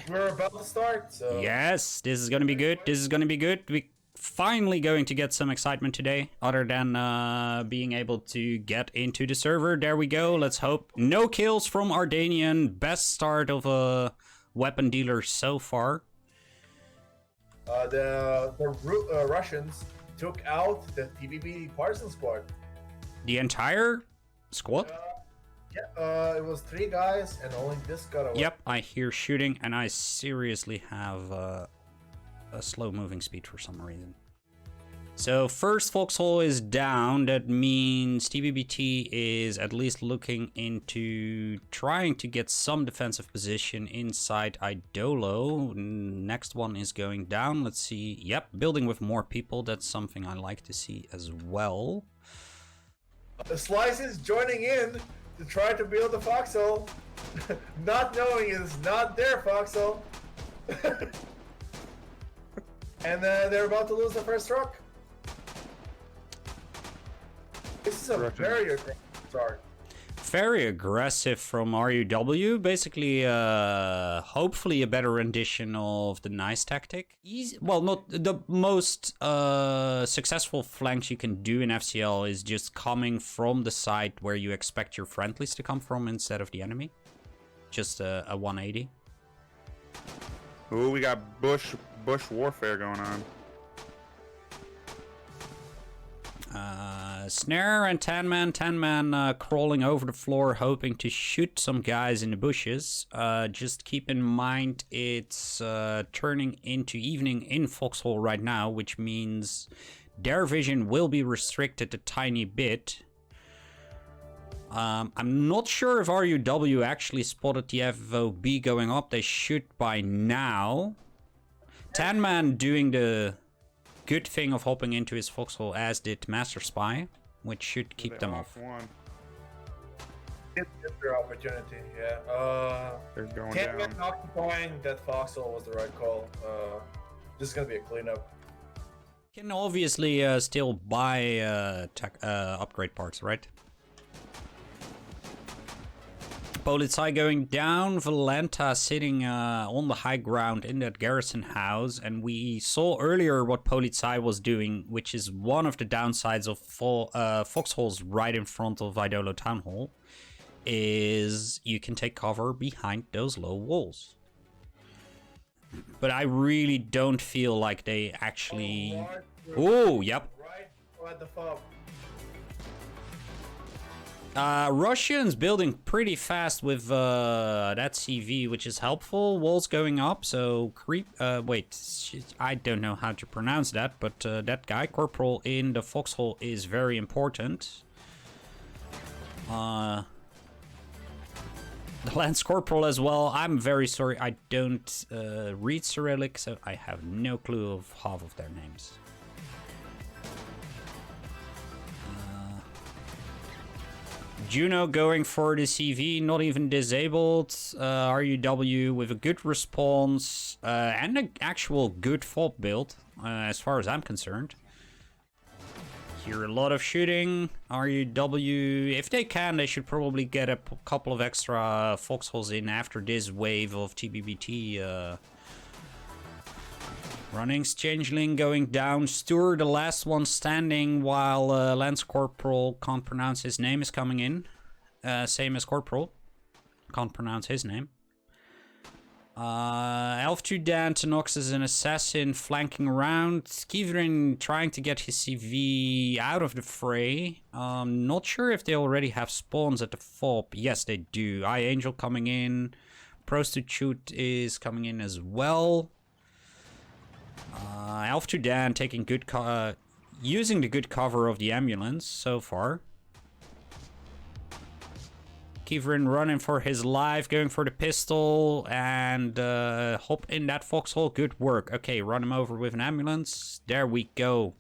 We're about to start, so... Yes, this is gonna be good. This is gonna be good. We're finally going to get some excitement today, other than being able to get into the server. There we go. Let's hope. No kills from Ardanian. Best start of a weapon dealer so far. The Russians took out the TBBT partisan squad. The entire squad? Yeah, it was 3 guys and only this got away. Yep, I hear shooting and I seriously have a slow moving speed for some reason. So first Foxhole is down. That means TBBT is at least looking into trying to get some defensive position inside Eidolo. Next one is going down. Let's see. Yep, building with more people. That's something I like to see as well. The Slice is joining in to try to build the Foxhole, not knowing it's not their Foxhole. And they're about to lose the first truck. This is a very aggressive start. Very aggressive from RUW. Basically, hopefully a better rendition of the nice tactic. Easy, well, not the most successful flanks you can do in FCL is just coming from the side where you expect your friendlies to come from instead of the enemy. Just a 180. Ooh, we got bush warfare going on. Snare and 10-man crawling over the floor, hoping to shoot some guys in the bushes. Just keep in mind it's turning into evening in Foxhole right now, which means their vision will be restricted a tiny bit. I'm not sure if RUW actually spotted the FOB going up. They should by now. 10-man doing the good thing of hopping into his Foxhole, as did Master Spy, which should keep them off. It's their opportunity, yeah. They're going 10 men down. occupying that Foxhole was the right call. This is gonna be a cleanup. Can obviously still buy upgrade parts, right? Polizei going down, Valenta sitting on the high ground in that garrison house, and we saw earlier what Polizei was doing, which is one of the downsides of Foxholes right in front of Eidolo Town Hall, is you can take cover behind those low walls. But I really don't feel like they actually... Oh, yep. Right at the FOB. Russians building pretty fast with that CV, which is helpful. Walls going up, so I don't know how to pronounce that, but that guy, Corporal in the Foxhole, is very important. The Lance Corporal as well. I'm very sorry, I don't read Cyrillic, so I have no clue of half of their names. Juno going for the CV, not even disabled. RUW with a good response and an actual good FOB build, as far as I'm concerned. Hear a lot of shooting. RUW, if they can, they should probably get a couple of extra Foxholes in after this wave of TBBT. Runnings, Changeling going down. Stur, the last one standing, while Lance Corporal, can't pronounce his name, is coming in. Same as Corporal. Can't pronounce his name. Elf 2 Dan, Tanox is an assassin flanking around. Kivrin trying to get his CV out of the fray. Not sure if they already have spawns at the FOB. Yes, they do. Eye Angel coming in. Prostitute is coming in as well. Elf 2 Dan taking good using the good cover of the ambulance so far. Kivrin running for his life, going for the pistol, and hop in that Foxhole. Good work. Okay, run him over with an ambulance. There we go.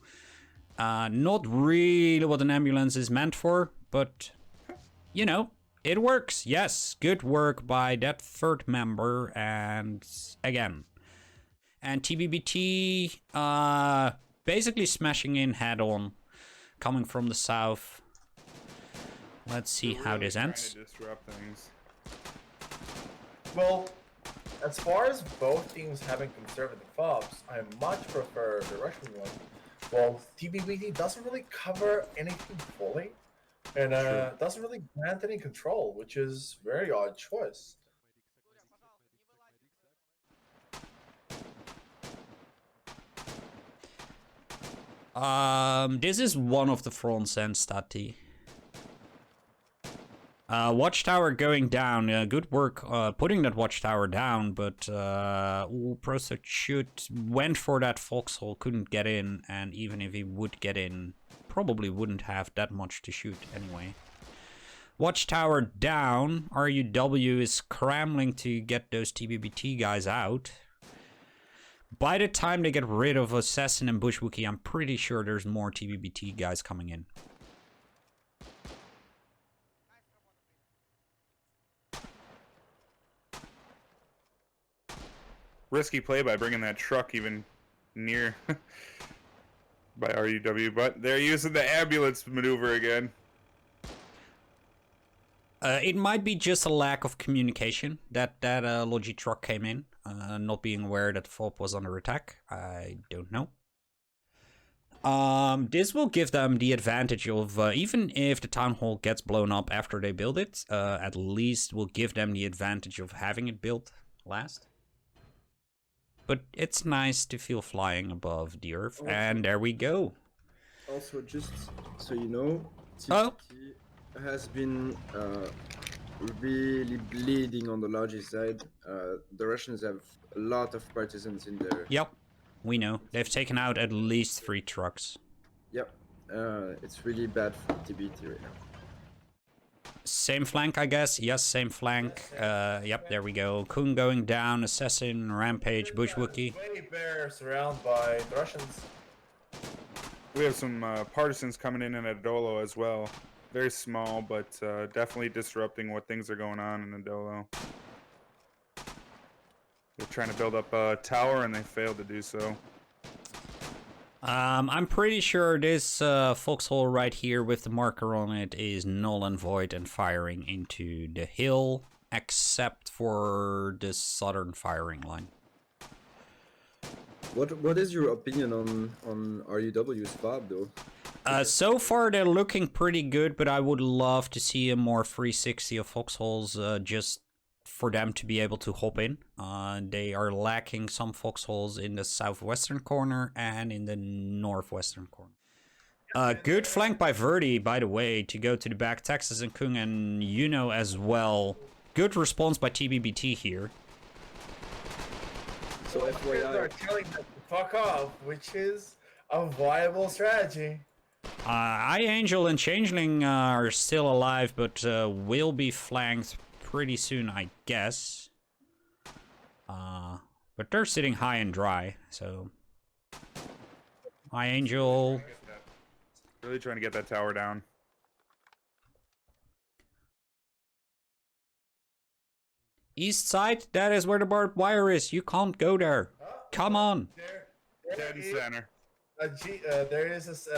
Not really what an ambulance is meant for, but, you know, it works. Yes, good work by that third member, and again. And TBBT basically smashing in head-on, coming from the south. Let's see how this ends. Trying to disrupt things. Well, As far as both teams having conservative FOBs, I much prefer the Russian one. Well, TBBT doesn't really cover anything fully, and doesn't really grant any control, which is very odd choice. This is one of the fronts and stati. Watchtower going down. Good work putting that watchtower down, but Prosto went for that foxhole, couldn't get in, and even if he would get in, probably wouldn't have that much to shoot anyway. Watchtower down. RUW is scrambling to get those TBBT guys out. By the time they get rid of Assassin and Bushwookie, I'm pretty sure there's more TBBT guys coming in. Risky play by bringing that truck even near by RUW, but they're using the ambulance maneuver again. It might be just a lack of communication that Logi truck came in, not being aware that the FOB was under attack. I don't know. This will give them the advantage of, even if the town hall gets blown up after they build it, at least will give them the advantage of having it built last. But it's nice to feel flying above the earth, and there we go. Also, just so you know, Oh. TBT has been really bleeding on the Logi side. The Russians have a lot of partisans in there. Yep, we know. They've taken out at least 3 trucks. Yep, it's really bad for TBT right now. Same flank, I guess. Yes, same flank. Yep, there we go. Kun going down, Assassin, Rampage, Bushwookie. Way bear surrounded by the Russians. We have some partisans coming in Eidolo as well. Very small, but definitely disrupting what things are going on in Eidolo. They're trying to build up a tower and they failed to do so. I'm pretty sure this foxhole right here with the marker on it is null and void and firing into the hill, except for the southern firing line. What is your opinion on RUWs FOB though? So far they're looking pretty good, but I would love to see a more 360 of foxholes just for them to be able to hop in. They are lacking some foxholes in the southwestern corner and in the northwestern corner. Good flank by Verdi, by the way, to go to the back. Texas and Kung and Yuno as well. Good response by TBBT here. So They're FYI, telling them to fuck off, which is a viable strategy. Eye Angel and Changeling are still alive, but will be flanked pretty soon, I guess. But they're sitting high and dry, so... Eye Angel... Really trying to get that tower down. East side, that is where the barbed wire is. You can't go there. Come on. Dead in center. There is this,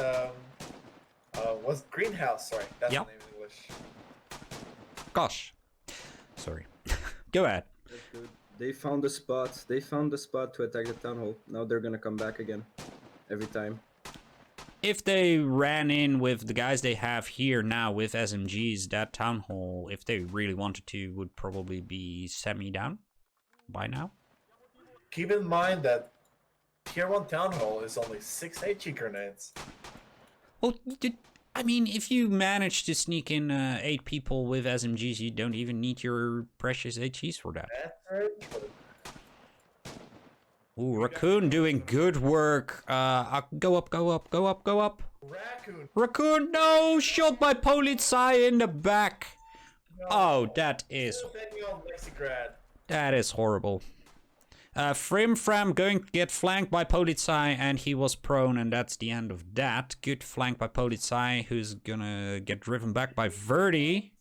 what's greenhouse? Sorry, that's Yep. the name in English. Gosh. Sorry. Go ahead. that's good. They found the spot. They found the spot to attack the town hall. Now they're gonna come back again, every time. If they ran in with the guys they have here now with SMGs, that town hall, if they really wanted to, would probably be semi-down by now. Keep in mind that Tier 1 Town Hall is only 6 HE grenades. Well, I mean, if you manage to sneak in 8 people with SMGs, you don't even need your precious HEs for that. That's very true. Ooh, Raccoon doing good work. Go up, go up, go up, go up. Raccoon. Raccoon, no! Shot by Polizei in the back. No. Oh, that is horrible. Frim going to get flanked by Polizei, and he was prone, and that's the end of that. Good flank by Polizei, who's gonna get driven back by Verdi.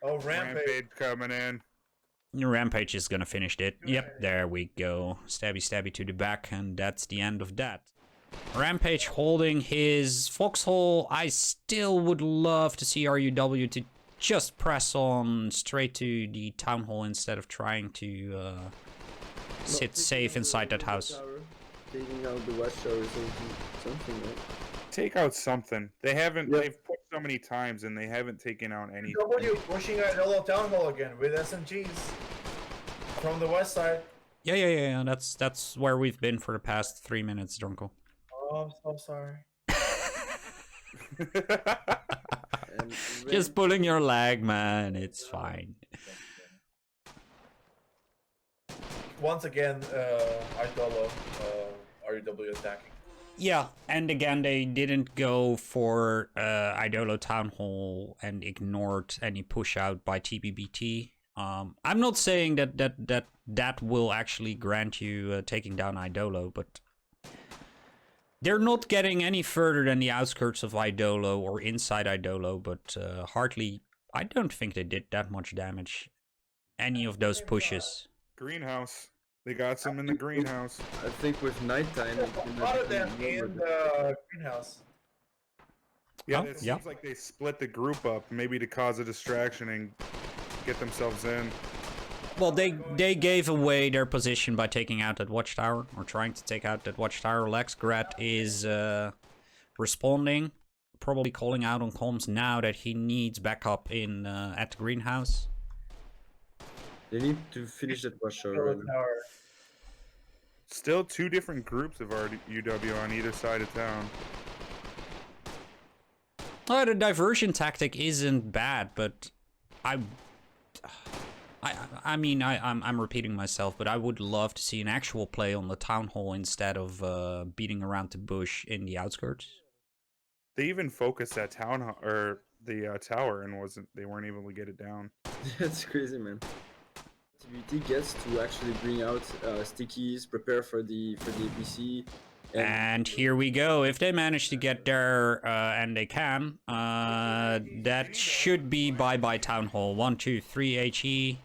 Oh, Rampage. Coming in. Rampage is gonna finish it. Yep, there we go. Stabby, stabby to the back, and that's the end of that. Rampage holding his foxhole. I still would love to see RUW to just press on straight to the town hall instead of trying to sit safe inside that house. Taking out the watchtower is something, right? Take out something. They haven't. Yeah. They've pushed so many times and they haven't taken out anything. W pushing at Eidolo Town Hall again with SMGs from the west side. Yeah. That's where we've been for the past 3 minutes, Drunkle. Oh, I'm so sorry. And Just pulling your leg, man. It's fine. Once again, Eidolo, RUW attacking. Yeah, and again, they didn't go for Eidolo Town Hall and ignored any push out by TBBT. I'm not saying that will actually grant you taking down Eidolo, but they're not getting any further than the outskirts of Eidolo or inside Eidolo, but hardly. I don't think they did that much damage. Any of those pushes. Greenhouse. They got some in the greenhouse. I think with nighttime, A lot of them in the greenhouse. Yeah, Oh, it yeah. seems like they split the group up, maybe to cause a distraction and get themselves in. Well, they gave away their position by taking out that watchtower, or trying to take out that watchtower. Lexgrat is responding, probably calling out on comms now that he needs backup in at the greenhouse. They need to finish that watchtower. Right now. Still 2 different groups of RUW on either side of town. Oh, the diversion tactic isn't bad, but I'm repeating myself, but I would love to see an actual play on the town hall instead of beating around the bush in the outskirts. They even focused that town or the tower and they weren't able to get it down. That's crazy, man. TBBT gets to actually bring out stickies, prepare for the APC. And here we go. If they manage to get there, and they can, that should be bye-bye town hall. 1, 2, 3 HE.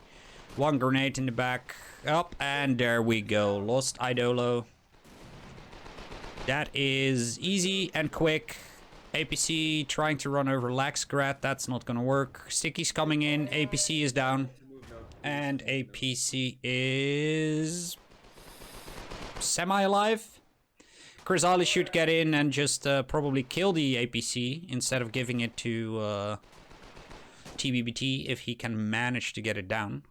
1 grenade in the back. Up, and there we go. Lost Eidolo. That is easy and quick. APC trying to run over Laxgrat. That's not gonna work. Stickies coming in. APC is down. And APC is semi-alive. Chrysalis should get in and just probably kill the APC instead of giving it to TBBT if he can manage to get it down.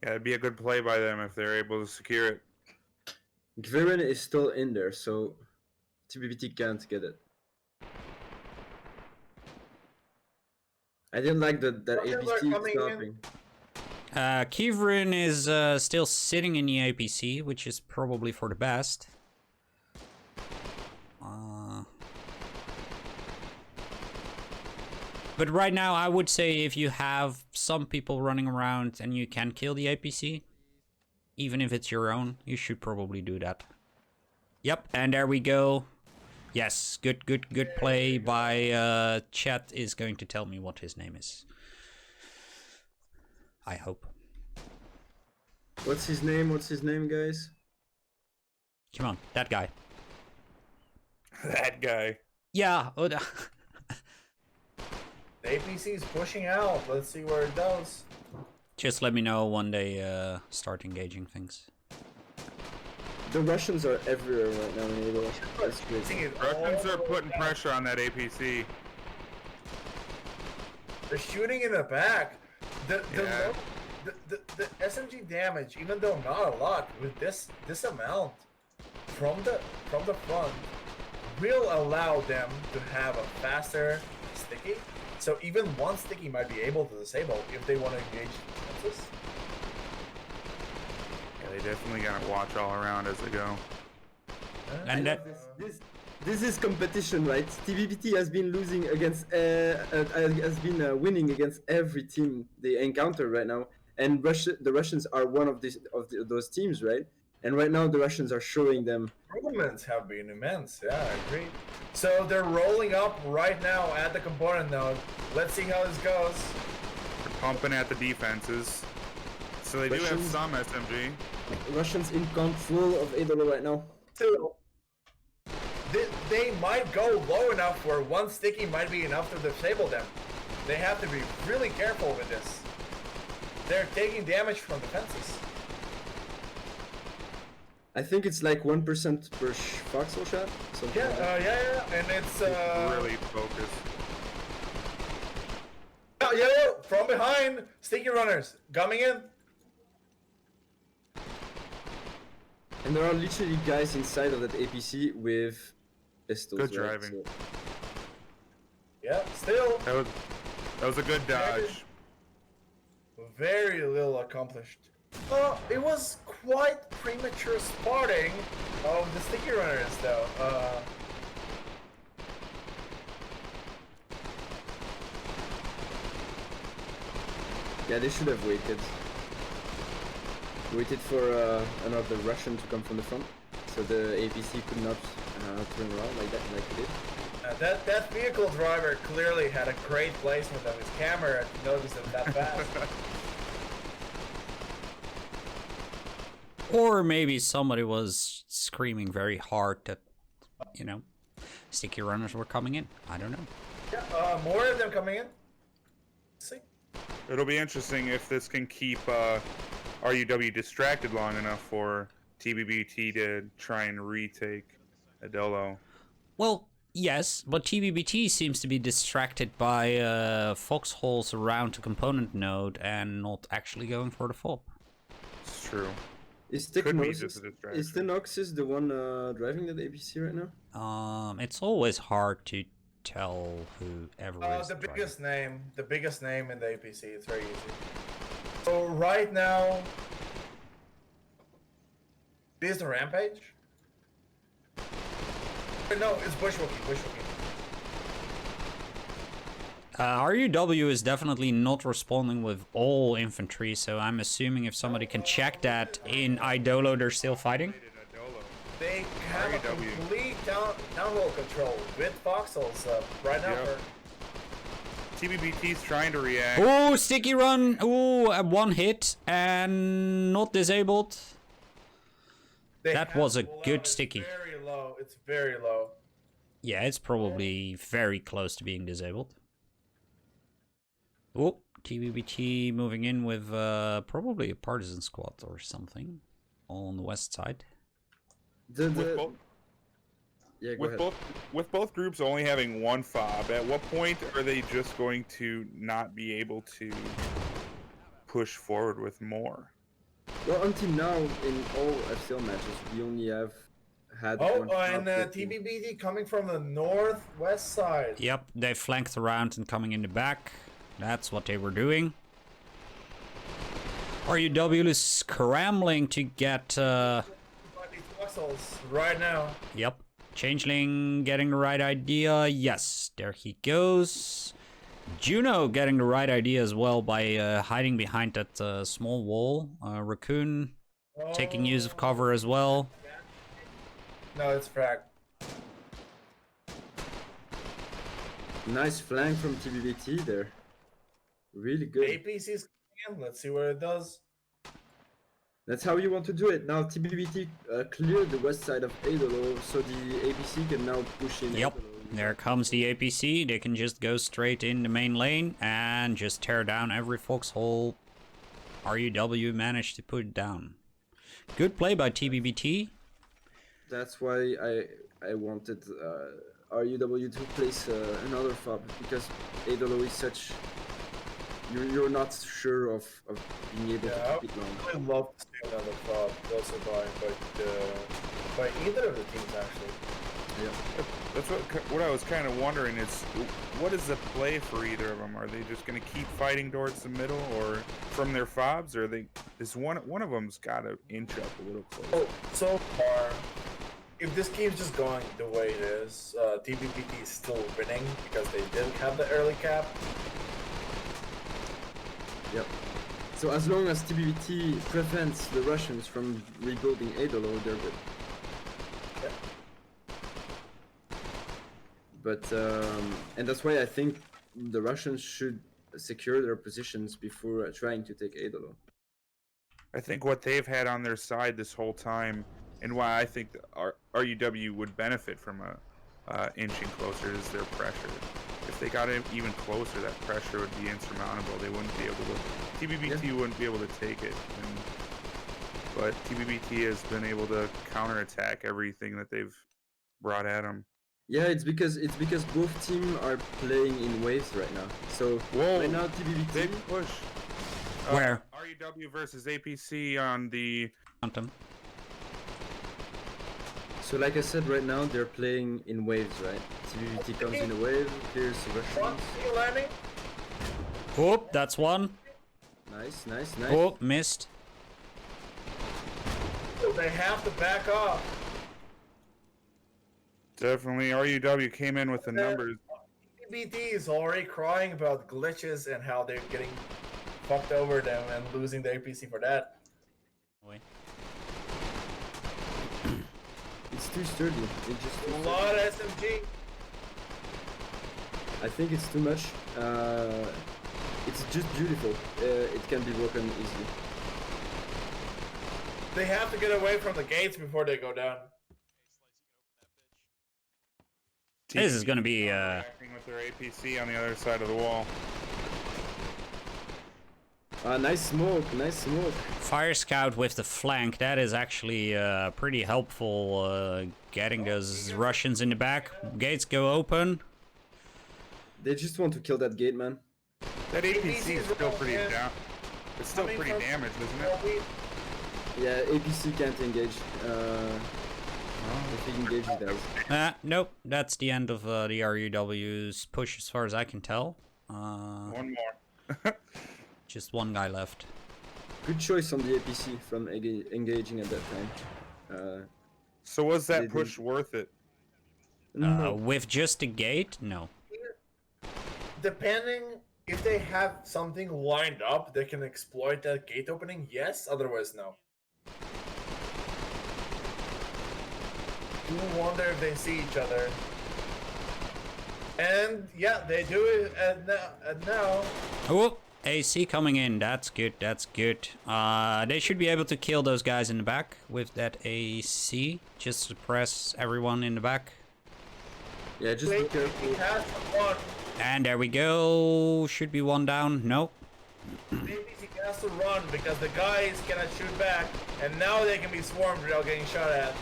Yeah, it'd be a good play by them if they're able to secure it. Gvirin is still in there, so TBBT can't get it. I didn't like that APC stopping. Kivrin is still sitting in the APC, which is probably for the best. But right now, I would say if you have some people running around and you can kill the APC, even if it's your own, you should probably do that. Yep, and there we go. Yes, good play by Chat is going to tell me what his name is. I hope. What's his name? What's his name, guys? Come on, that guy. That guy. Yeah. The APC is pushing out. Let's see where it goes. Just let me know when they start engaging things. The Russians are everywhere right now in Eidolo. That's crazy. Russians are putting pressure on that APC. They're shooting in the back. The SMG damage, even though not a lot, with this amount from the front, will allow them to have a faster sticky. So even one sticky might be able to disable if they want to engage defenses. Yeah, they definitely gotta watch all around as they go. And that, This is competition, right? TBBT has been losing against, has been winning against every team they encounter right now, and the Russians are one of those teams, right? And right now the Russians are showing them. Improvements have been immense. Yeah, I agree. So they're rolling up right now at the component node. Let's see how this goes. They're pumping at the defenses. So they do have Russians- some SMG. Russians in control of Eidolo right now. Still, they might go low enough where one sticky might be enough to disable them. They have to be really careful with this. They're taking damage from the fences. I think it's like 1% per foxhole shot. Yeah, and it's Really focused. from behind, sticky runners coming in. And there are literally guys inside of that APC with pistols. Good driving. So Yeah, still That was a good dodge. very little accomplished. It was quite premature spotting of the sticky runners, though. yeah, they should have waited. Waited for another Russian to come from the front, so the APC could not turn around like that, like it did. That vehicle driver clearly had a great placement of his camera to notice it that fast. Or maybe somebody was screaming very hard that, you know, sticky runners were coming in. I don't know. Yeah, more of them coming in. Let's see. It'll be interesting if this can keep RUW distracted long enough for TBBT to try and retake Eidolo. Well, yes, but TBBT seems to be distracted by foxholes around the component node and not actually going for the FOB. It's true. Is Could be just a distraction. Stenoxis the one driving that APC right now? It's always hard to tell whoever is The driving. biggest name in the APC. It's very easy. So right now, this is the Rampage. No, it's Bushwookie. RUW is definitely not responding with all infantry, so I'm assuming if somebody can check that in Eidolo, they're still fighting. They have a RUW. complete downroll control with foxholes right now. Yep. TBBT's trying to react. Oh, sticky run! Oh, one hit and not disabled. That was a good sticky. It's very low. It's very low. Yeah, it's probably very close to being disabled. Oh, TBBT moving in with probably a partisan squad or something on the west side. Yeah, go ahead. With both groups only having one FOB, at what point are they just going to not be able to push forward with more? Well, until now, in all FCL matches, we only have had one and FOB team. TBBT coming from the northwest side. Yep, they flanked around and coming in the back. That's what they were doing. RUW is scrambling to get... Foxholes right now. Yep. Changeling getting the right idea. Yes, there he goes. Juno getting the right idea as well by hiding behind that small wall. Raccoon taking use of cover as well. No, it's Frag. Nice flank from TBBT there. Really good. APC's coming in. Let's see what it does. That's how you want to do it. Now TBBT cleared the west side of Eidolo, so the APC can now push in. Yep, Eidolo. there comes the APC. They can just go straight in the main lane and just tear down every foxhole RUW managed to put down. Good play by TBBT. That's why I wanted RUW to place another FOB, because Eidolo is such... You're not sure of being able to keep it long. I would love to see another FOB also by either of the teams actually. Yeah. That's what I was kind of wondering is, what is the play for either of them? Are they just going to keep fighting towards the middle, or from their FOBs, or is one of them's got to inch up a little closer? Oh, so far, if this game's just going the way it is, TBBT is still winning because they didn't have the early cap. Yep. So as long as TBBT prevents the Russians from rebuilding Eidolo, they're good. Yeah. But and that's why I think the Russians should secure their positions before trying to take Eidolo. I think what they've had on their side this whole time, and why I think RUW would benefit from inching closer, is their pressure. if they got in even closer, that pressure would be insurmountable. They wouldn't be able to. TBBT wouldn't be able to take it. But TBBT has been able to counterattack everything that they've brought at them. Yeah, it's because both teams are playing in waves right now. So right now TBBT. Big push. Where? RUW versus APC on the. Quantum. So like I said, right now they're playing in waves, right? TBBT comes in a wave, clears the Russians. landing. Oh, that's one. Nice. Oh, missed. They have to back off. Definitely, RUW came in with the numbers. TBBT is already crying about glitches and how they're getting fucked over them and losing the APC for that. It's too sturdy. It's just too A lot of SMG. I think it's too much. It's just beautiful. It can be broken easily. They have to get away from the gates before they go down. This is gonna be Acting with their APC on the other side of the wall. Nice smoke. Fire Scout with the flank. That is actually pretty helpful, getting those Russians in the back. Gates go open. They just want to kill that gate, man. That APC is still pretty down. It's still pretty damaged, isn't it? Yeah, APC can't engage. If he engages, he does. Nope. That's the end of the RUW's push, as far as I can tell. One more. Just one guy left. Good choice on the APC from engaging at that time. So was that push worth it? No. With just a gate? No. Depending if they have something lined up, they can exploit that gate opening. Yes, otherwise no. Do wonder if they see each other. And yeah, they do it at now. Oh, AC coming in. That's good. That's good. They should be able to kill those guys in the back with that AC. Just suppress everyone in the back. Yeah, just be careful. He has one. And there we go. Should be one down. Nope. Maybe he has to run because the guys cannot shoot back, and now they can be swarmed without getting shot at.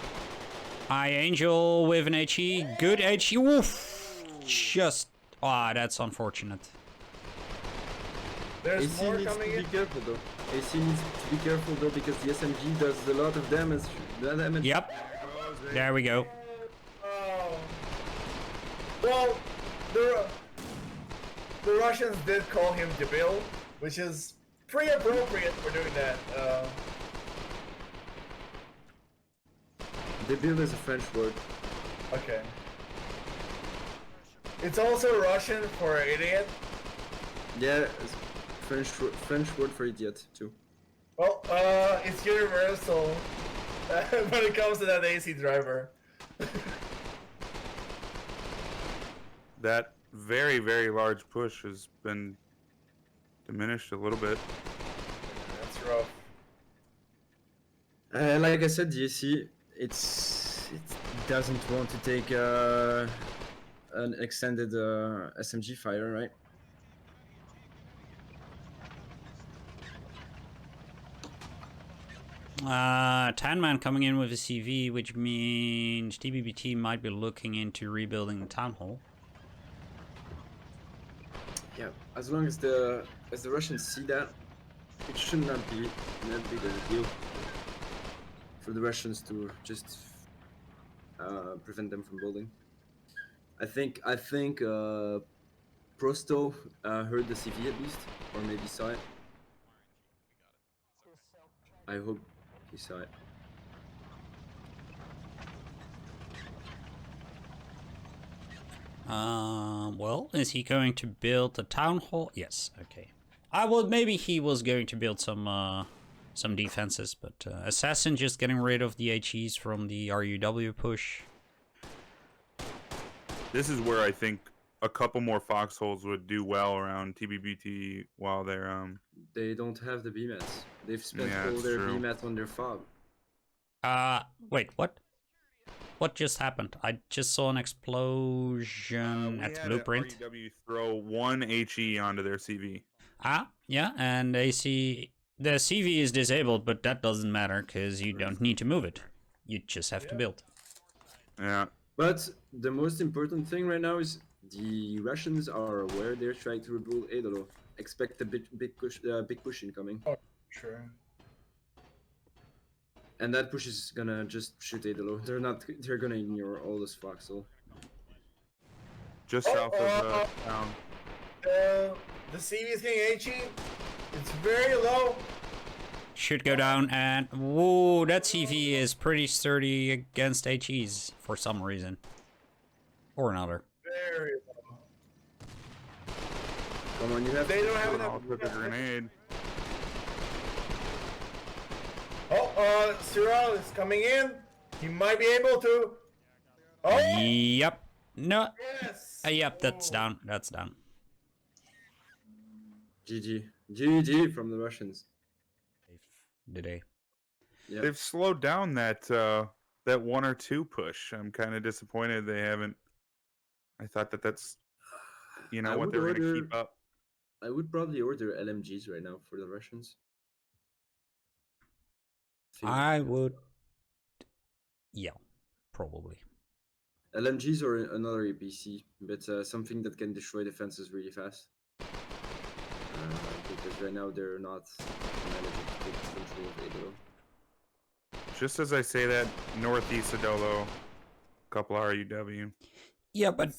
High Angel with an HE. Good HE. Woof. Just. Ah, that's unfortunate. There's AC more needs coming to in. be careful though. AC needs to be careful though because the SMG does a lot of damage. Yep. There we go. Oh. Well, the Russians did call him Debil, which is pretty appropriate for doing that. Debil is a French word. Okay. It's also Russian for idiot. Yeah, it's French word for idiot too. Well, it's universal when it comes to that AC driver. That very, very large push has been diminished a little bit. That's rough. Like I said, the AC, it doesn't want to take an extended SMG fire, right? Tanman coming in with a CV, which means TBBT might be looking into rebuilding the town hall. Yeah, as long as the Russians see that, it should not be that big of a deal for the Russians to just prevent them from building. I think Prosto heard the CV at least, or maybe saw it. I hope he saw it. Well, is he going to build the town hall? Yes, okay. Maybe he was going to build some defenses, but Assassin just getting rid of the HEs from the RUW push. This is where I think a couple more foxholes would do well around TBBT while they're They don't have the BMATs. They've spent Yeah, all it's their true. BMATs on their FOB. Wait, what? What just happened? I just saw an explosion We at the had blueprint. a RUW throw 1 HE onto their CV. Ah, yeah, and AC... The CV is disabled, but that doesn't matter, because you don't need to move it. You just have to build. Yeah. But the most important thing right now is the Russians are aware they're trying to rebuild Eidolo. Expect a big push incoming. Oh, sure. And that push is gonna just shoot Eidolo. They're gonna ignore all this Foxhole. Just south of town. The CV is getting HE. It's very low. Should go down, and whoa, that CV is pretty sturdy against HEs for some reason. Or another. Very low. Come on, you have. They don't have enough. I'll put a grenade. Oh, Cyril is coming in. He might be able to. Oh, Yep. No. yes. Yep, that's down. That's down. GG from the Russians. Today. Yep. They've slowed down that that 1 or 2 push. I'm kind of disappointed they haven't. I thought that's, you know, I what would they were going to order- keep up. I would probably order LMGs right now for the Russians. I would. Yeah, probably. LMGs or another APC, but something that can destroy defenses really fast. Because right now they're not managing to take control of Eidolo. Just as I say that, northeast Eidolo, couple RUW. Yeah, but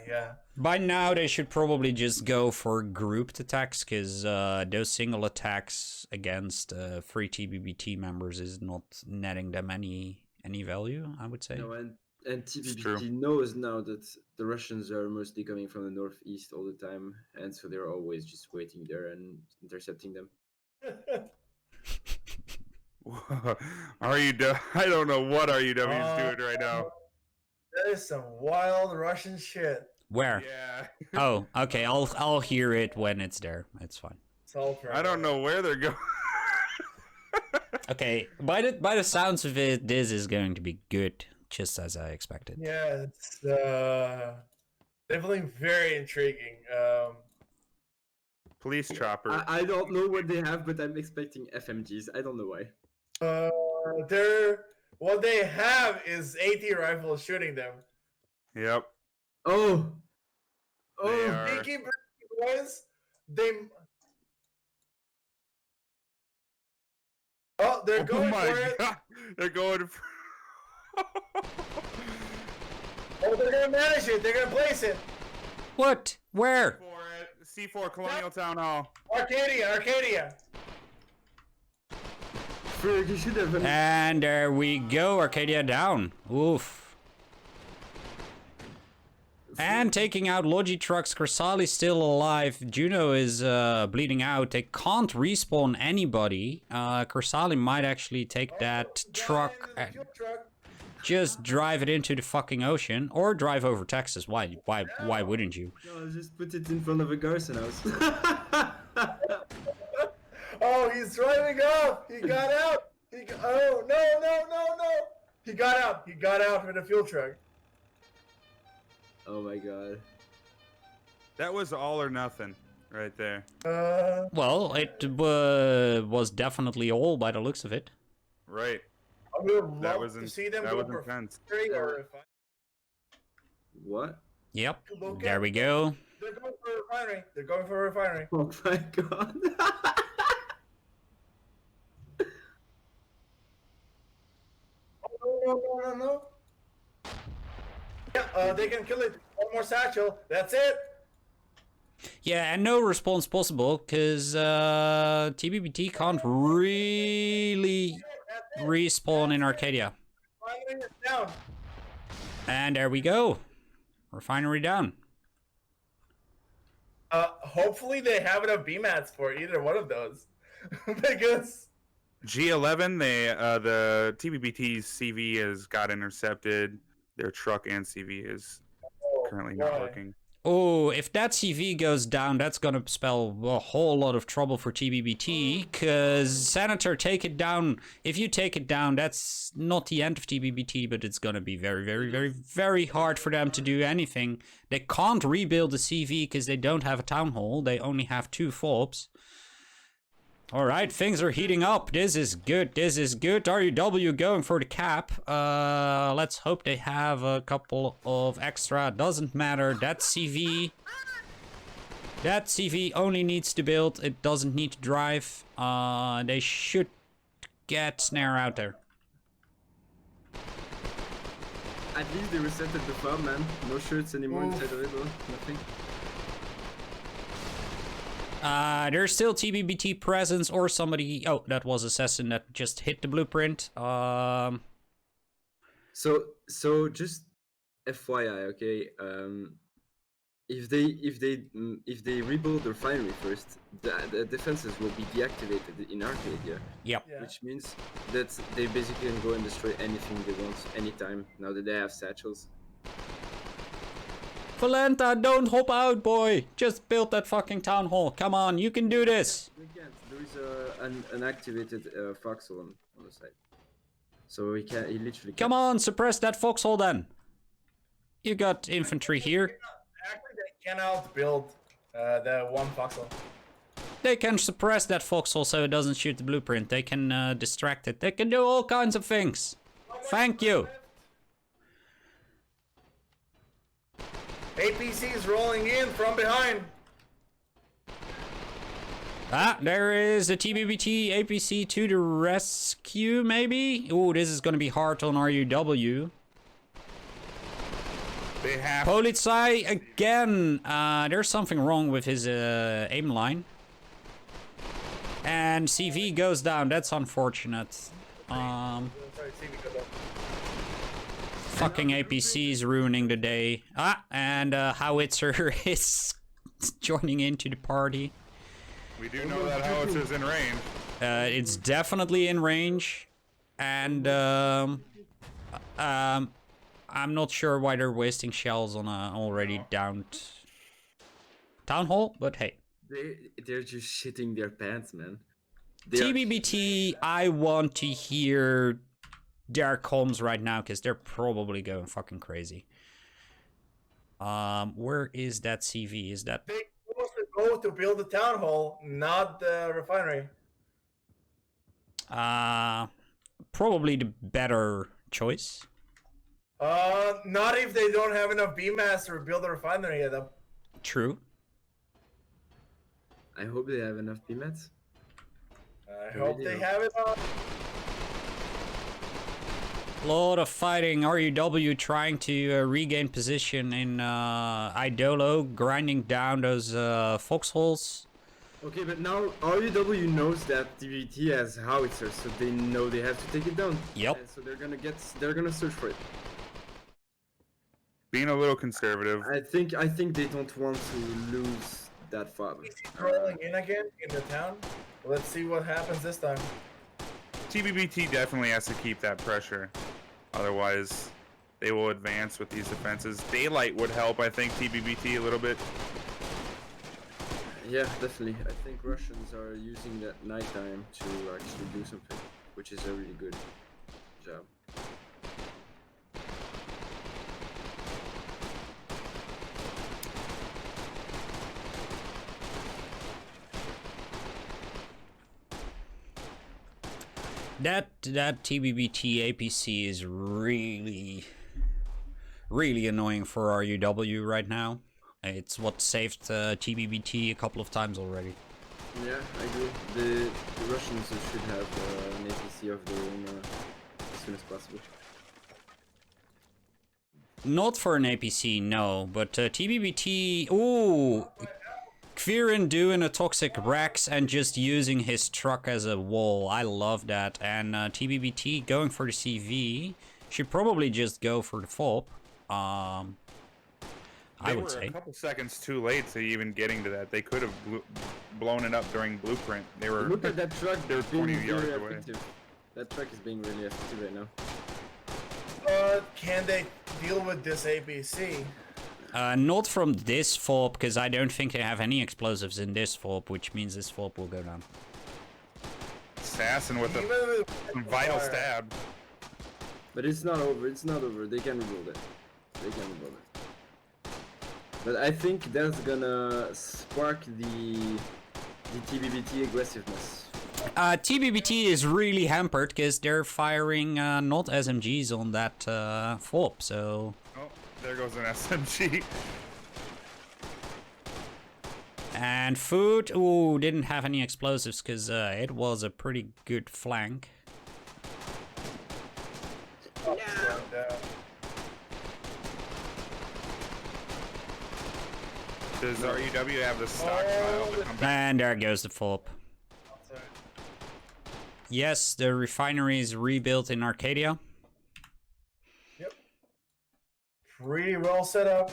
Yeah. by now they should probably just go for grouped attacks, because those single attacks against free TBBT members is not netting them any value, I would say. No, and TBBT true. knows now that the Russians are mostly coming from the northeast all the time, and so they're always just waiting there and intercepting them. RUW, I don't know what RUW is doing right now. That is some wild Russian shit. Where? Yeah. Oh, okay. I'll hear it when it's there. It's fine. I don't know where they're going. Okay, by the sounds of it, this is going to be good, just as I expected. Yeah, it's definitely very intriguing. Police chopper. I don't know what they have, but I'm expecting FMGs. I don't know why. What they have is AT rifles shooting them. Yep. Oh! They Oh! are- Sneaky boys, they. Oh, they're going for it. God. They're going for Oh, they're gonna manage it. They're gonna place it. What? Where? it. C4 Colonial Town Hall. Arcadia. Freerk, you should have... And there we go, Arcadia down. Oof. And taking out Logi trucks, Corsali's still alive. Juno is bleeding out. They can't respawn anybody. Corsali might actually take that truck and just drive it into the fucking ocean, or drive over Texas. Why wouldn't you? No, just put it in front of a Garson house. Oh, he's driving up. He got out. Oh, no. He got out. He got out with a fuel truck. Oh my god. That was all or nothing right there. Well, it was definitely all by the looks of it. Right. I would That love was to see them that go was for intense. free or if What? Yep. Okay. There we go. They're going for a refinery. They're going for a refinery. Oh my god. No. Yeah, they can kill it. One more satchel. That's it. Yeah, and no response possible, because TBBT can't really respawn in Arcadia. Refinery is down. And there we go. Refinery down. Hopefully they have enough BMATs for either one of those. Because G11, the TBBT's CV has got intercepted. Their truck and CV is currently not why? working. Oh, if that CV goes down, that's gonna spell a whole lot of trouble for TBBT, because Senator, take it down. If you take it down, that's not the end of TBBT, but it's gonna be very, very, very, very hard for them to do anything. They can't rebuild the CV because they don't have a town hall. They only have 2 FOBs. Alright, things are heating up. This is good. This is good. RUW going for the cap. Let's hope they have a couple of extra. Doesn't matter. That CV only needs to build. It doesn't need to drive. They should get snare out there. At least they resetted the farm, man. No shirts anymore inside of it, though. Nothing. There's still TBBT presence or somebody. Oh, that was Assassin that just hit the blueprint. So just FYI, okay. If they rebuild the refinery first, the defenses will be deactivated in Arcadia. Yep. Yeah. Which means that they basically can go and destroy anything they want anytime. Now that they have satchels. Valenta, don't hop out, boy. Just build that fucking town hall. Come on, you can do this. We can't. There is an activated foxhole on the side, so he can. He literally. Come on, suppress that foxhole then. You got infantry here. Actually, they cannot build the one foxhole. They can suppress that foxhole so it doesn't shoot the blueprint. They can distract it. They can do all kinds of things. Thank you. APC is rolling in from behind. Ah, there is the TBBT APC to the rescue, maybe? Ooh, this is gonna be hard on RUW. They have Polizei again. There's something wrong with his aim line. And CV goes down. That's unfortunate. Fucking APC's ruining the day. Ah, and Howitzer is joining into the party. We do know that Howitzer's in range. It's definitely in range, and I'm not sure why they're wasting shells on a already downed town hall, but hey. They're just shitting their pants, man. TBBT, I want to hear their comms right now because they're probably going fucking crazy. Where is that CV? Is that? They supposed to go to build the town hall, not the refinery. Probably the better choice. Not if they don't have enough BMAS to build the refinery yet. True. I hope they have enough PMATs. I hope they have it. Lot of fighting. RUW trying to regain position in Eidolo, grinding down those foxholes. Okay, but now RUW knows that TBBT has howitzers, so they know they have to take it down. Yep. And so they're gonna search for it. Being a little conservative. I think they don't want to lose that FOB. Is he rolling in again in the town? Let's see what happens this time. TBBT definitely has to keep that pressure. Otherwise, they will advance with these defenses. Daylight would help, I think, TBBT a little bit. Yeah, definitely. I think Russians are using that nighttime to actually do something, which is a really good job. That TBBT APC is really annoying for RUW right now. It's what saved TBBT a couple of times already. Yeah, I agree. The Russians should have an APC of their own as soon as possible. Not for an APC, no, but TBBT. Ooh, Kvirin doing a toxic Rex and just using his truck as a wall. I love that. And TBBT going for the CV. Should probably just go for the FOB. I would say. They were a couple seconds too late to even getting to that. They could have blown it up during blueprint. They were. Look at that truck. They're 20 being yards very away. effective. That truck is being really effective right now. Can they deal with this APC? Not from this FOB, because I don't think they have any explosives in this FOB, which means this FOB will go down. Assassin with Even a with vital fire. stab. But it's not over. It's not over. They can rebuild it. They can rebuild it. But I think that's gonna spark the TBBT aggressiveness. TBBT is really hampered because they're firing not SMGs on that FOB, so... Oh, there goes an SMG. And food, ooh, didn't have any explosives because it was a pretty good flank. Oh, down. Does RUW have the stockpile to come back? And there goes the FOB. Sorry. Yes, the refinery is rebuilt in Arcadia. Yep. Pretty well set up.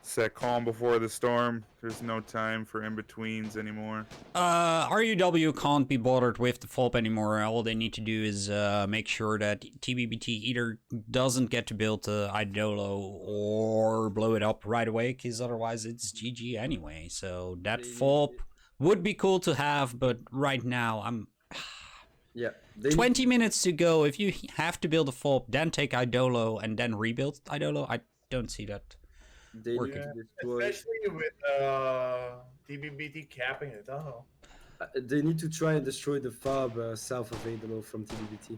Set calm before the storm. There's no time for in-betweens anymore. RUW can't be bothered with the FOB anymore. All they need to do is make sure that TBBT either doesn't get to build the Eidolo or blow it up right away, because otherwise it's GG anyway. So that FOB would be cool to have, but right now I'm... Yeah. 20 minutes to go. If you have to build a FOB, then take Eidolo and then rebuild Eidolo, I don't see that. They need Yeah, to destroy. especially with TBBT capping it. Oh. They need to try and destroy the FOB south of Eidolo from TBBT.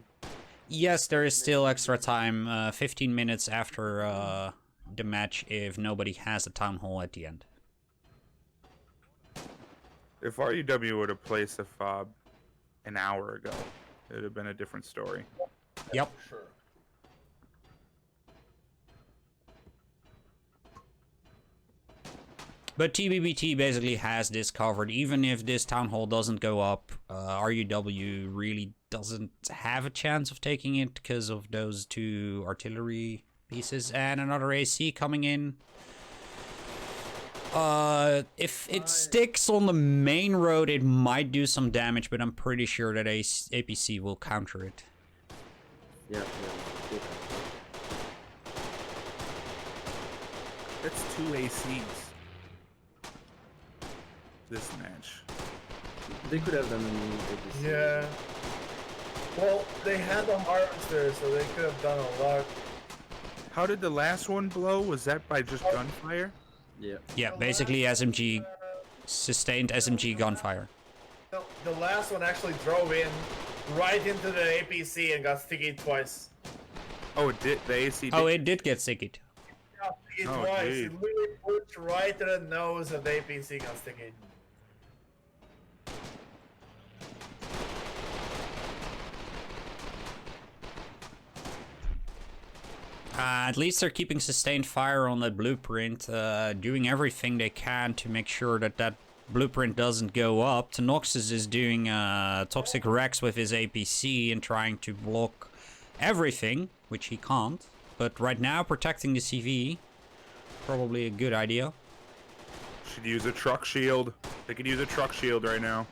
Yes, there is still extra time, 15 minutes after the match if nobody has a town hall at the end. If RUW would have placed a FOB an hour ago, it would have been a different story. Yep. For sure. But TBBT basically has this covered. Even if this town hall doesn't go up, RUW really doesn't have a chance of taking it because of those two artillery pieces and another AC coming in. If it sticks on the main road, it might do some damage, but I'm pretty sure that APC will counter it. Yeah. That's 2 ACs. This match. They could have done an APC. Yeah. Well, they had the harvester, so they could have done a lot. How did the last one blow? Was that by just gunfire? Yeah. Yeah, basically SMG, sustained SMG gunfire. The last one actually drove in right into the APC and got stickied twice. Oh, it did. The AC did. Oh, it did get stickied. Yeah, stickied Oh, twice. geez. It literally pushed right to the nose of the APC, got stickied. At least they're keeping sustained fire on that blueprint, doing everything they can to make sure that that blueprint doesn't go up. Tanoxus is doing Toxic Rex with his APC and trying to block everything, which he can't. But right now, protecting the CV, probably a good idea. Should use a truck shield. They could use a truck shield right now.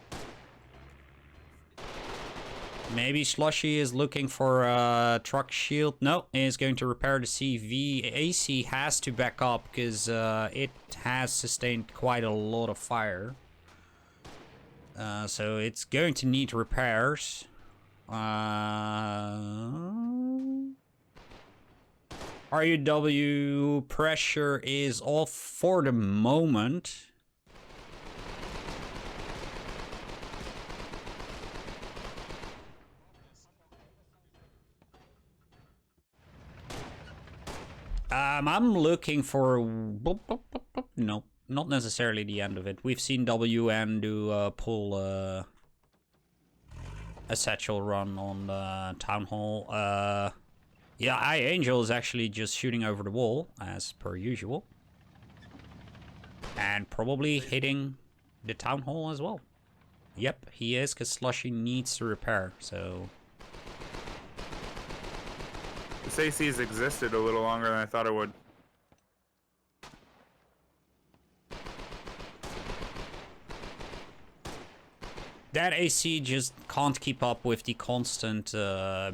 Maybe Slushy is looking for a truck shield. No, is going to repair the CV. AC has to back up because it has sustained quite a lot of fire. So it's going to need repairs. RUW pressure is off for the moment. I'm looking for... No, not necessarily the end of it. We've seen WN do pull a satchel run on the Town Hall. Yeah, Angel is actually just shooting over the wall, as per usual. And probably hitting the Town Hall as well. Yep, he is, because Slushy needs to repair, so... This AC has existed a little longer than I thought it would. That AC just can't keep up with the constant,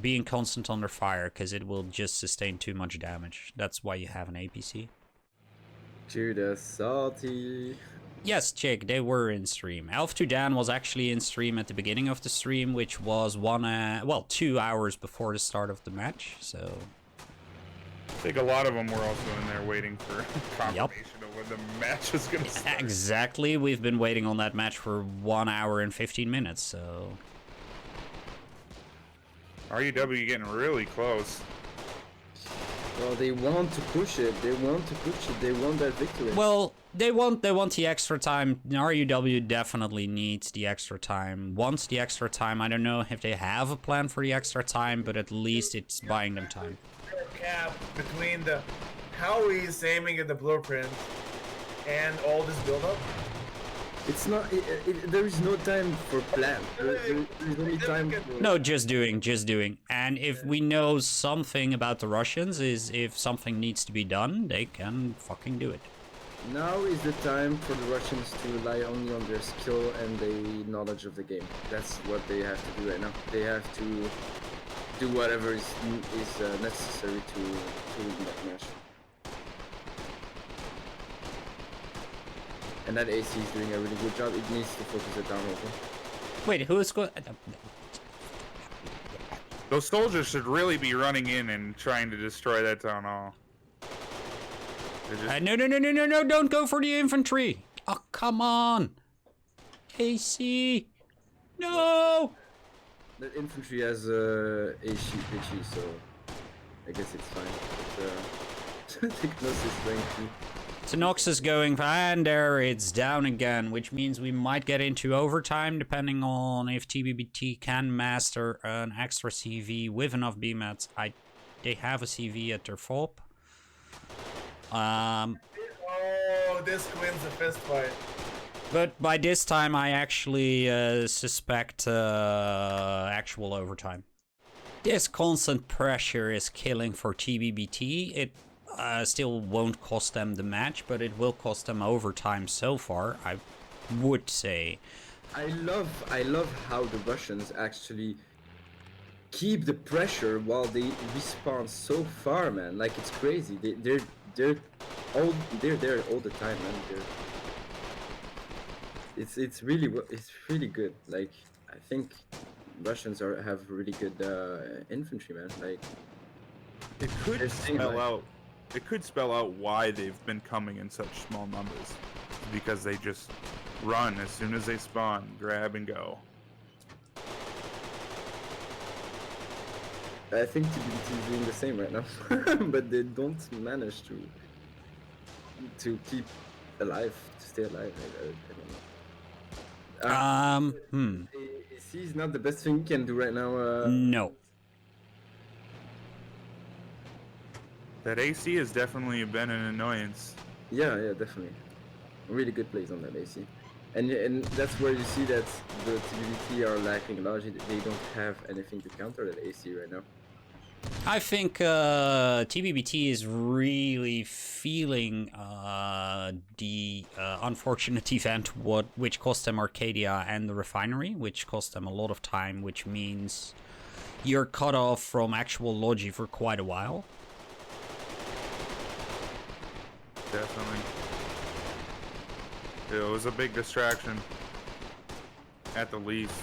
being constant under fire, because it will just sustain too much damage. That's why you have an APC. Judas salty. Yes, Jake, they were in stream. Elf to Dan was actually in stream at the beginning of the stream, which was 2 hours before the start of the match, so... I think a lot of them were also in there waiting for confirmation of when the match was going to start. Exactly, we've been waiting on that match for 1 hour and 15 minutes, so... RUW getting really close. Well, they want to push it. They want to push it. They want that victory. Well, they want the extra time. RUW definitely needs the extra time. Wants the extra time. I don't know if they have a plan for the extra time, but at least it's buying them time. Cap between the how he's aiming at the blueprint and all this build-up. It's not. There is no time for plan. There's only time for. No, just doing. And if we know something about the Russians, is if something needs to be done, they can fucking do it. Now is the time for the Russians to rely only on their skill and the knowledge of the game. That's what they have to do right now. They have to do whatever is necessary to win that match. And that AC is doing a really good job. It needs to focus it down also. Wait, who is going? Those soldiers should really be running in and trying to destroy that town hall. No, don't go for the infantry. Oh, come on. AC. No. The infantry has AC, so I guess it's fine. But Technos is going to. Tanox is going, and there it's down again, which means we might get into overtime, depending on if TBBT can master an extra CV with enough BMATs. They have a CV at their FOB. Oh, this wins the fist fight. But by this time, I actually suspect actual overtime. This constant pressure is killing for TBBT. It still won't cost them the match, but it will cost them overtime so far, I would say. I love how the Russians actually keep the pressure while they respawn so far, man. Like, it's crazy. They're there all the time, man. It's really good. Like, I think Russians have really good infantry, man. Like, It could spell out why they've been coming in such small numbers. Because they just run as soon as they spawn, grab and go. I think TBBT is doing the same right now, but they don't manage to keep alive, to stay alive. I don't know. AC is not the best thing you can do right now. No. That AC has definitely been an annoyance. Yeah, definitely. Really good plays on that AC. And that's where you see that the TBBT are lacking largely. They don't have anything to counter that AC right now. I think TBBT is really feeling the unfortunate event which cost them Arcadia and the refinery, which cost them a lot of time, which means you're cut off from actual Logi for quite a while. Definitely. It was a big distraction, at the least.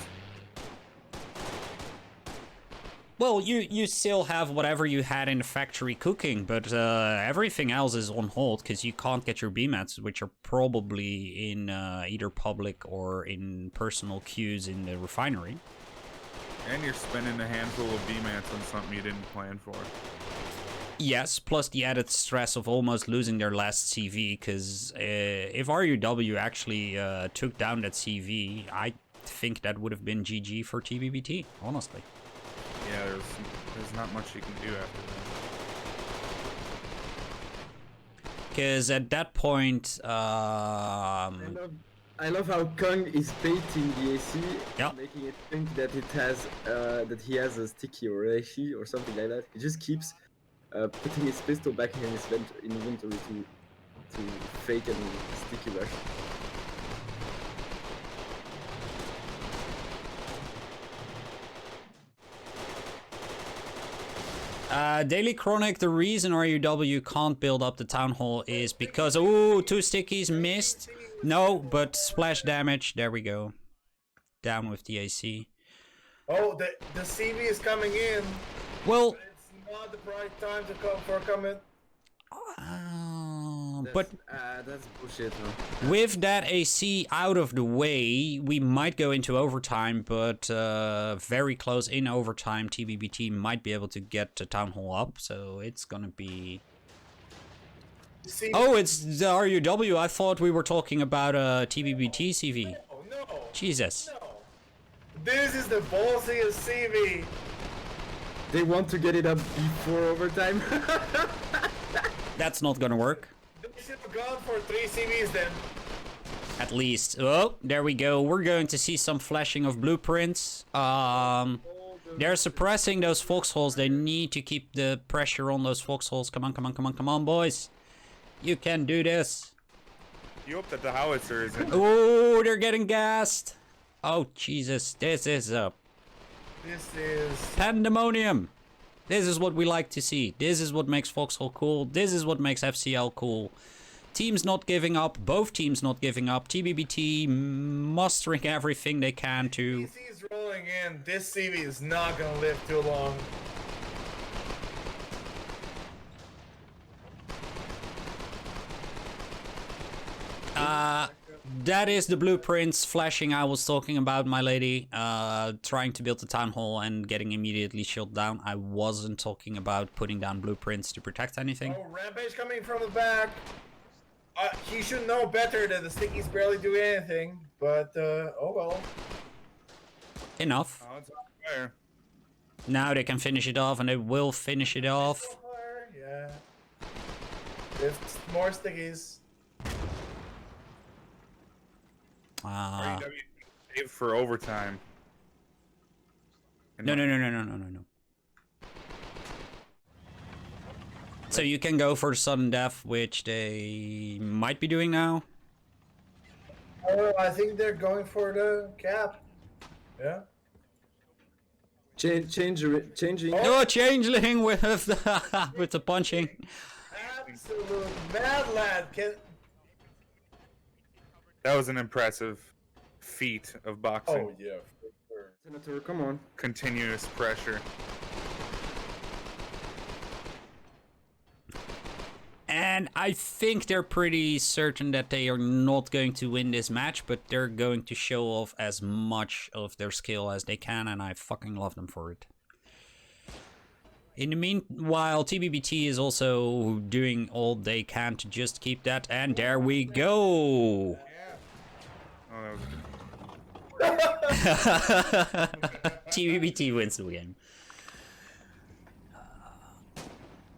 Well, you still have whatever you had in the factory cooking, but everything else is on hold because you can't get your BMATs, which are probably in either public or in personal queues in the refinery. And you're spending a handful of BMATs on something you didn't plan for. Yes, plus the added stress of almost losing their last CV, because if RUW actually took down that CV, I think that would have been GG for TBBT, honestly. Yeah, there's not much you can do after that. Because at that point, I love how Kung is baiting the AC, yeah, making it think that it has that he has a sticky or a AC or something like that. He just keeps putting his pistol back in his inventory to fake and sticky rush. Daily Chronic, the reason RUW can't build up the Town Hall is because... Ooh, 2 stickies missed. No, but splash damage. There we go. Down with the AC. Oh, the CV is coming in. Well... But it's not the right time to come for coming. But that's bullshit, huh? with that AC out of the way, we might go into overtime, but very close in overtime, TBBT might be able to get the Town Hall up, so it's gonna be... CV. Oh, it's the RUW. I thought we were talking about TBBT CV. Oh, no. Jesus. No. This is the ballsiest CV. They want to get it up before overtime. That's not gonna work. They should have gone for 3 CVs then. At least. Oh, there we go. We're going to see some flashing of blueprints. They're suppressing those foxholes. They need to keep the pressure on those foxholes. Come on, come on, come on, come on, boys. You can do this. You hope that the howitzer isn't. Oh, they're getting gassed. Oh, Jesus. This is pandemonium. This is what we like to see. This is what makes Foxhole cool. This is what makes FCL cool. Teams not giving up. Both teams not giving up. TBBT mustering everything they can to... DC's rolling in. This CV is not gonna live too long. That is the blueprints flashing I was talking about, my lady. Trying to build the Town Hall and getting immediately shut down. I wasn't talking about putting down blueprints to protect anything. Oh, Rampage coming from the back. He should know better that the stickies barely do anything, but oh well. Enough. Oh, it's on fire. Now they can finish it off, and they will finish it off. Yeah. There's more stickies. RUW saved for overtime. No. So you can go for sudden death, which they might be doing now. Oh, I think they're going for the cap. Yeah. Changing. No, changeling with the with the punching. Absolute mad lad. That was an impressive feat of boxing. Oh yeah, for sure. Senator, come on. Continuous pressure. And I think they're pretty certain that they are not going to win this match, but they're going to show off as much of their skill as they can, and I fucking love them for it. In the meanwhile, TBBT is also doing all they can to just keep that, and there we go! Oh, that was TBBT wins the game.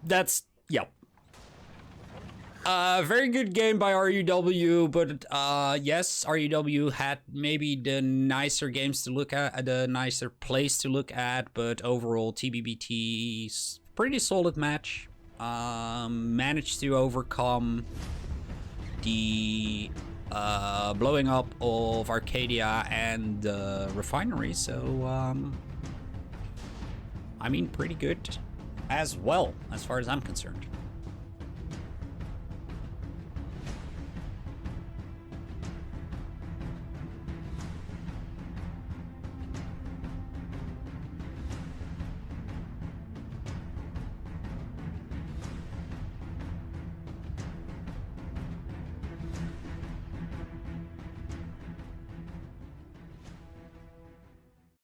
That's, yep. Very good game by RUW, but yes, RUW had maybe the nicer games to look at, the nicer place to look at, but overall TBBT's pretty solid match. Managed to overcome the blowing up of Arcadia and the refinery, so I mean, pretty good as well, as far as I'm concerned.